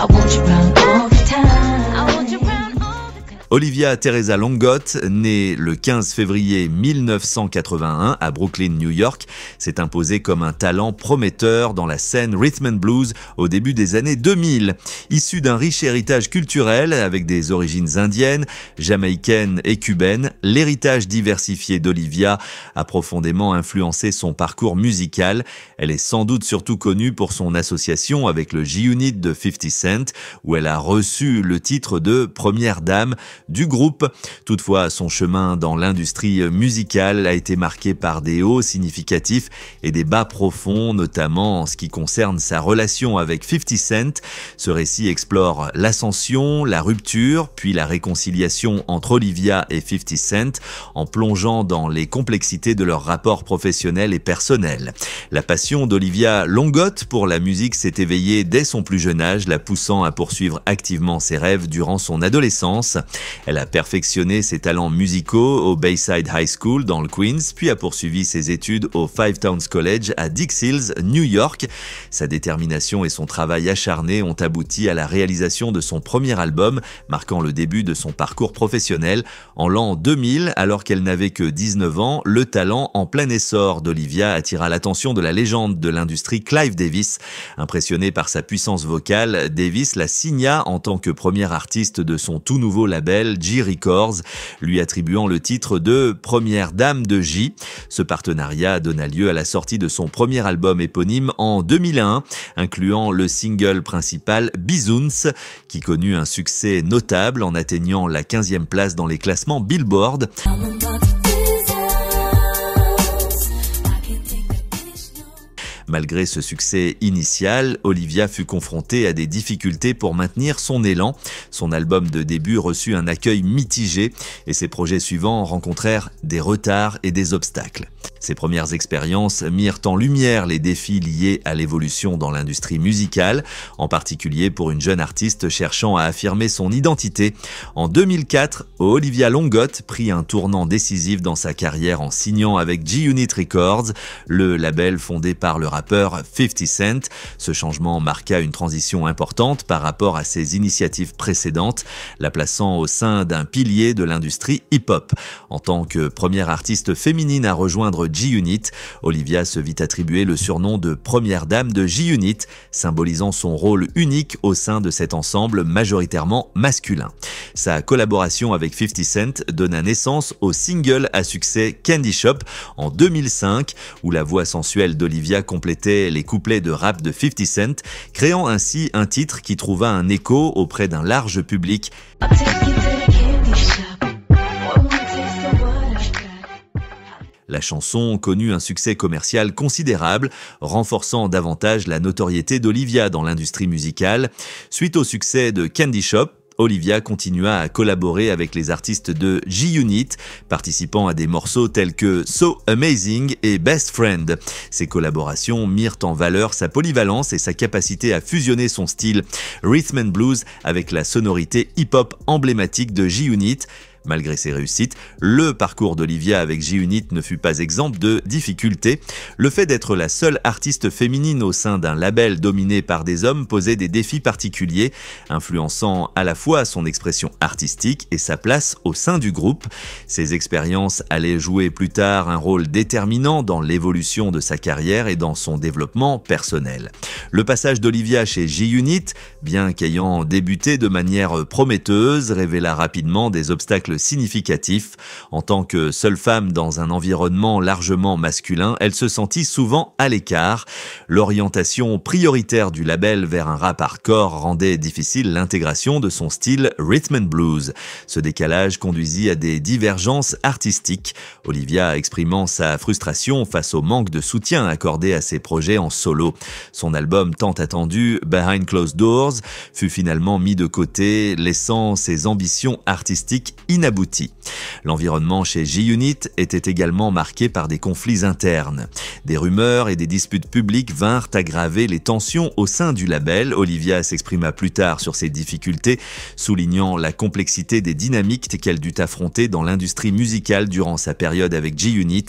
I want you round all the time. I want you round all the time. Olivia Teresa Longot, née le 15 février 1981 à Brooklyn, New York, s'est imposée comme un talent prometteur dans la scène rhythm and blues au début des années 2000. Issue d'un riche héritage culturel avec des origines indiennes, jamaïcaines et cubaines, l'héritage diversifié d'Olivia a profondément influencé son parcours musical. Elle est sans doute surtout connue pour son association avec le G-Unit de 50 Cent, où elle a reçu le titre de première dame du groupe. Toutefois, son chemin dans l'industrie musicale a été marqué par des hauts significatifs et des bas profonds, notamment en ce qui concerne sa relation avec 50 Cent. Ce récit explore l'ascension, la rupture, puis la réconciliation entre Olivia et 50 Cent, en plongeant dans les complexités de leur rapport professionnel et personnel. La passion d'Olivia Longot pour la musique s'est éveillée dès son plus jeune âge, la poussant à poursuivre activement ses rêves durant son adolescence. Elle a perfectionné ses talents musicaux au Bayside High School dans le Queens, puis a poursuivi ses études au Five Towns College à Dix Hills, New York. Sa détermination et son travail acharné ont abouti à la réalisation de son premier album, marquant le début de son parcours professionnel. En l'an 2000, alors qu'elle n'avait que 19 ans, le talent en plein essor d'Olivia attira l'attention de la légende de l'industrie Clive Davis. Impressionné par sa puissance vocale, Davis la signa en tant que première artiste de son tout nouveau label J Records, lui attribuant le titre de première dame de J. Ce partenariat donna lieu à la sortie de son premier album éponyme en 2001, incluant le single principal Bizuns, qui connut un succès notable en atteignant la 15e place dans les classements Billboard. Malgré ce succès initial, Olivia fut confrontée à des difficultés pour maintenir son élan. Son album de début reçut un accueil mitigé et ses projets suivants rencontrèrent des retards et des obstacles. Ses premières expériences mirent en lumière les défis liés à l'évolution dans l'industrie musicale, en particulier pour une jeune artiste cherchant à affirmer son identité. En 2004, Olivia Longot prit un tournant décisif dans sa carrière en signant avec G-Unit Records, le label fondé par le rappeur 50 Cent. Ce changement marqua une transition importante par rapport à ses initiatives précédentes, la plaçant au sein d'un pilier de l'industrie hip-hop. En tant que première artiste féminine à rejoindre G-Unit, Olivia se vit attribuer le surnom de première dame de G-Unit, symbolisant son rôle unique au sein de cet ensemble majoritairement masculin. Sa collaboration avec 50 Cent donna naissance au single à succès Candy Shop en 2005, où la voix sensuelle d'Olivia complétait les couplets de rap de 50 Cent, créant ainsi un titre qui trouva un écho auprès d'un large public. La chanson connut un succès commercial considérable, renforçant davantage la notoriété d'Olivia dans l'industrie musicale. Suite au succès de Candy Shop, Olivia continua à collaborer avec les artistes de G-Unit, participant à des morceaux tels que So Amazing et Best Friend. Ces collaborations mirent en valeur sa polyvalence et sa capacité à fusionner son style rhythm and blues avec la sonorité hip-hop emblématique de G-Unit. Malgré ses réussites, le parcours d'Olivia avec G-Unit ne fut pas exempt de difficultés. Le fait d'être la seule artiste féminine au sein d'un label dominé par des hommes posait des défis particuliers, influençant à la fois son expression artistique et sa place au sein du groupe. Ces expériences allaient jouer plus tard un rôle déterminant dans l'évolution de sa carrière et dans son développement personnel. Le passage d'Olivia chez G-Unit, bien qu'ayant débuté de manière prometteuse, révéla rapidement des obstacles significatif. En tant que seule femme dans un environnement largement masculin, elle se sentit souvent à l'écart. L'orientation prioritaire du label vers un rap hardcore rendait difficile l'intégration de son style rhythm and blues. Ce décalage conduisit à des divergences artistiques, Olivia exprimant sa frustration face au manque de soutien accordé à ses projets en solo. Son album tant attendu, Behind Closed Doors, fut finalement mis de côté, laissant ses ambitions artistiques inaboutie. L'environnement chez G-Unit était également marqué par des conflits internes. Des rumeurs et des disputes publiques vinrent aggraver les tensions au sein du label. Olivia s'exprima plus tard sur ces difficultés, soulignant la complexité des dynamiques qu'elle dut affronter dans l'industrie musicale durant sa période avec G-Unit.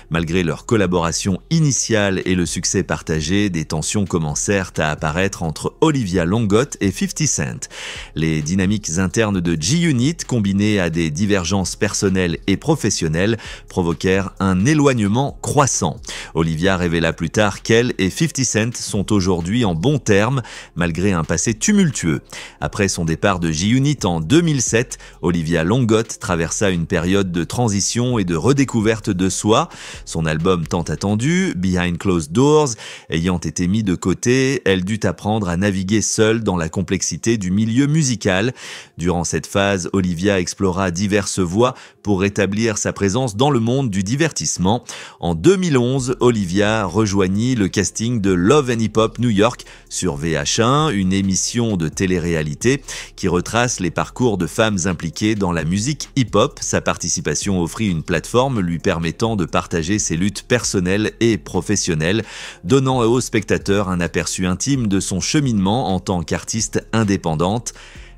Malgré leur collaboration initiale et le succès partagé, des tensions commencèrent à apparaître entre Olivia Longotte et 50 Cent. Les dynamiques internes de G-Unit, combinées à des divergences personnelles et professionnelles, provoquèrent un éloignement croissant. Olivia révéla plus tard qu'elle et 50 Cent sont aujourd'hui en bons termes, malgré un passé tumultueux. Après son départ de G-Unit en 2007, Olivia Longotte traversa une période de transition et de redécouverte de soi. Son album tant attendu, Behind Closed Doors, ayant été mis de côté, elle dut apprendre à naviguer seule dans la complexité du milieu musical. Durant cette phase, Olivia explora diverses voies pour rétablir sa présence dans le monde du divertissement. En 2011, Olivia rejoignit le casting de Love and Hip Hop New York sur VH1, une émission de télé-réalité qui retrace les parcours de femmes impliquées dans la musique hip-hop. Sa participation offrit une plateforme lui permettant de partager ses luttes personnelles et professionnelles, donnant aux spectateurs un aperçu intime de son cheminement en tant qu'artiste indépendante.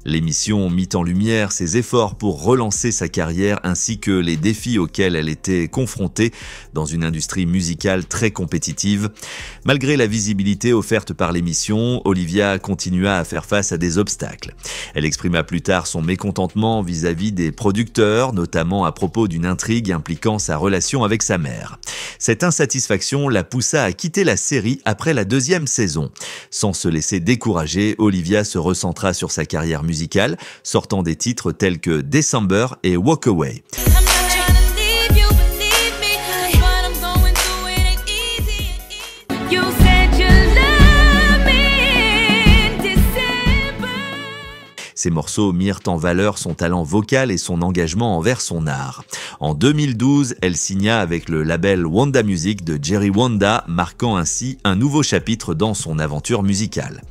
L'émission mit en lumière ses efforts pour relancer sa carrière ainsi que les défis auxquels elle était confrontée dans une industrie musicale très compétitive. Malgré la visibilité offerte par l'émission, Olivia continua à faire face à des obstacles. Elle exprima plus tard son mécontentement vis-à-vis des producteurs, notamment à propos d'une intrigue impliquant sa relation avec sa mère. Cette insatisfaction la poussa à quitter la série après la 2e saison. Sans se laisser décourager, Olivia se recentra sur sa carrière musicale, sortant des titres tels que December et Walk Away. Ces morceaux mirent en valeur son talent vocal et son engagement envers son art. En 2012, elle signa avec le label Wanda Music de Jerry Wanda, marquant ainsi un nouveau chapitre dans son aventure musicale.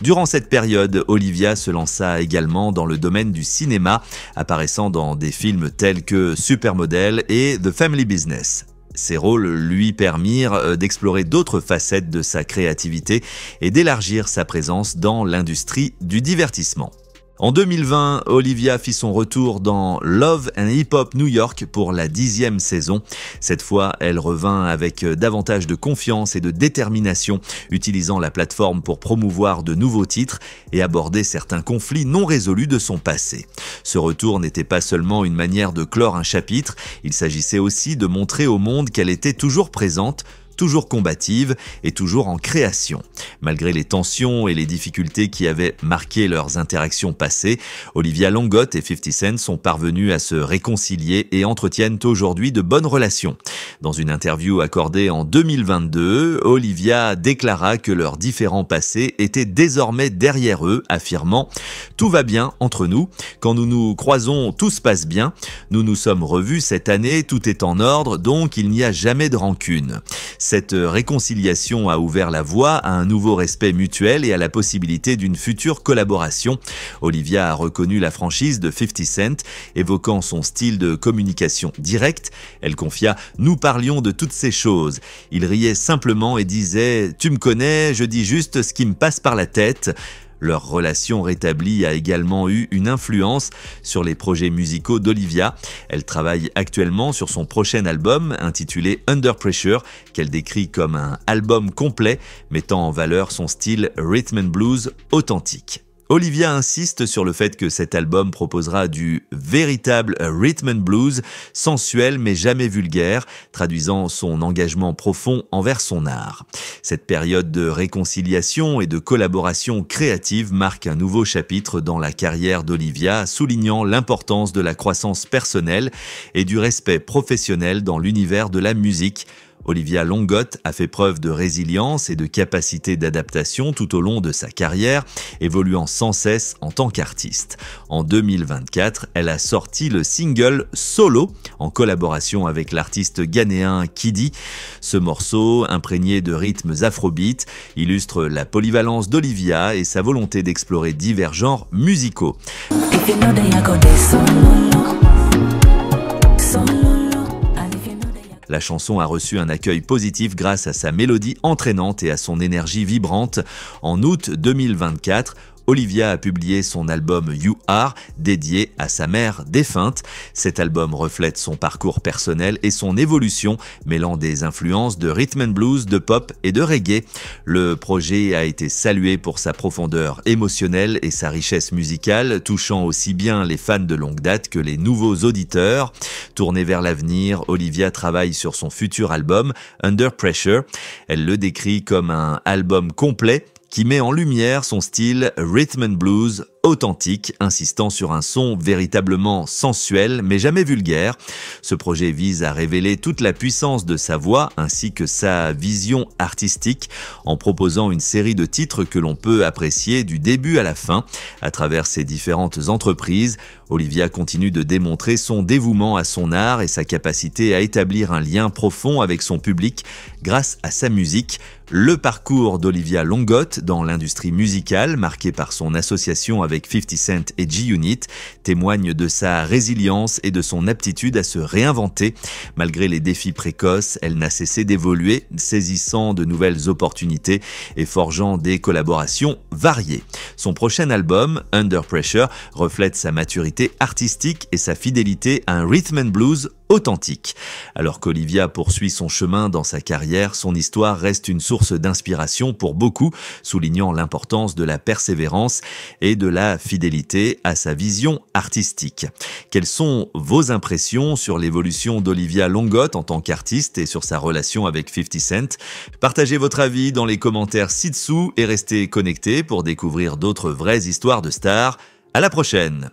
Durant cette période, Olivia se lança également dans le domaine du cinéma, apparaissant dans des films tels que Supermodel et The Family Business. Ces rôles lui permirent d'explorer d'autres facettes de sa créativité et d'élargir sa présence dans l'industrie du divertissement. En 2020, Olivia fit son retour dans Love and Hip Hop New York pour la 10e saison. Cette fois, elle revint avec davantage de confiance et de détermination, utilisant la plateforme pour promouvoir de nouveaux titres et aborder certains conflits non résolus de son passé. Ce retour n'était pas seulement une manière de clore un chapitre, il s'agissait aussi de montrer au monde qu'elle était toujours présente, toujours combative et toujours en création. Malgré les tensions et les difficultés qui avaient marqué leurs interactions passées, Olivia Longotte et 50 Cent sont parvenus à se réconcilier et entretiennent aujourd'hui de bonnes relations. Dans une interview accordée en 2022, Olivia déclara que leurs différends passés étaient désormais derrière eux, affirmant « Tout va bien entre nous. Quand nous nous croisons, tout se passe bien. Nous nous sommes revus cette année, tout est en ordre, donc il n'y a jamais de rancune. » Cette réconciliation a ouvert la voie à un nouveau respect mutuel et à la possibilité d'une future collaboration. Olivia a reconnu la franchise de 50 Cent, évoquant son style de communication directe. Elle confia « Nous parlions de toutes ces choses. Il riait simplement et disait « Tu me connais, je dis juste ce qui me passe par la tête ». Leur relation rétablie a également eu une influence sur les projets musicaux d'Olivia. Elle travaille actuellement sur son prochain album intitulé Under Pressure, qu'elle décrit comme un album complet mettant en valeur son style rhythm and blues authentique. Olivia insiste sur le fait que cet album proposera du véritable rhythm and blues, sensuel mais jamais vulgaire, traduisant son engagement profond envers son art. Cette période de réconciliation et de collaboration créative marque un nouveau chapitre dans la carrière d'Olivia, soulignant l'importance de la croissance personnelle et du respect professionnel dans l'univers de la musique. Olivia Longotte a fait preuve de résilience et de capacité d'adaptation tout au long de sa carrière, évoluant sans cesse en tant qu'artiste. En 2024, elle a sorti le single Solo en collaboration avec l'artiste ghanéen Kidi. Ce morceau, imprégné de rythmes afrobeat, illustre la polyvalence d'Olivia et sa volonté d'explorer divers genres musicaux. La chanson a reçu un accueil positif grâce à sa mélodie entraînante et à son énergie vibrante. En août 2024, Olivia a publié son album You Are, dédié à sa mère défunte. Cet album reflète son parcours personnel et son évolution, mêlant des influences de rhythm and blues, de pop et de reggae. Le projet a été salué pour sa profondeur émotionnelle et sa richesse musicale, touchant aussi bien les fans de longue date que les nouveaux auditeurs. Tournée vers l'avenir, Olivia travaille sur son futur album, Under Pressure. Elle le décrit comme un album complet qui met en lumière son style rhythm and blues authentique, insistant sur un son véritablement sensuel mais jamais vulgaire. Ce projet vise à révéler toute la puissance de sa voix ainsi que sa vision artistique en proposant une série de titres que l'on peut apprécier du début à la fin. À travers ses différentes entreprises, Olivia continue de démontrer son dévouement à son art et sa capacité à établir un lien profond avec son public grâce à sa musique. Le parcours d'Olivia Longotte dans l'industrie musicale, marqué par son association avec 50 Cent et G-Unit, témoigne de sa résilience et de son aptitude à se réinventer. Malgré les défis précoces, elle n'a cessé d'évoluer, saisissant de nouvelles opportunités et forgeant des collaborations variées. Son prochain album, Under Pressure, reflète sa maturité artistique et sa fidélité à un rhythm and blues authentique. Alors qu'Olivia poursuit son chemin dans sa carrière, son histoire reste une source d'inspiration pour beaucoup, soulignant l'importance de la persévérance et de la fidélité à sa vision artistique. Quelles sont vos impressions sur l'évolution d'Olivia Longotte en tant qu'artiste et sur sa relation avec 50 Cent? Partagez votre avis dans les commentaires ci-dessous et restez connectés pour découvrir d'autres vraies histoires de stars. À la prochaine!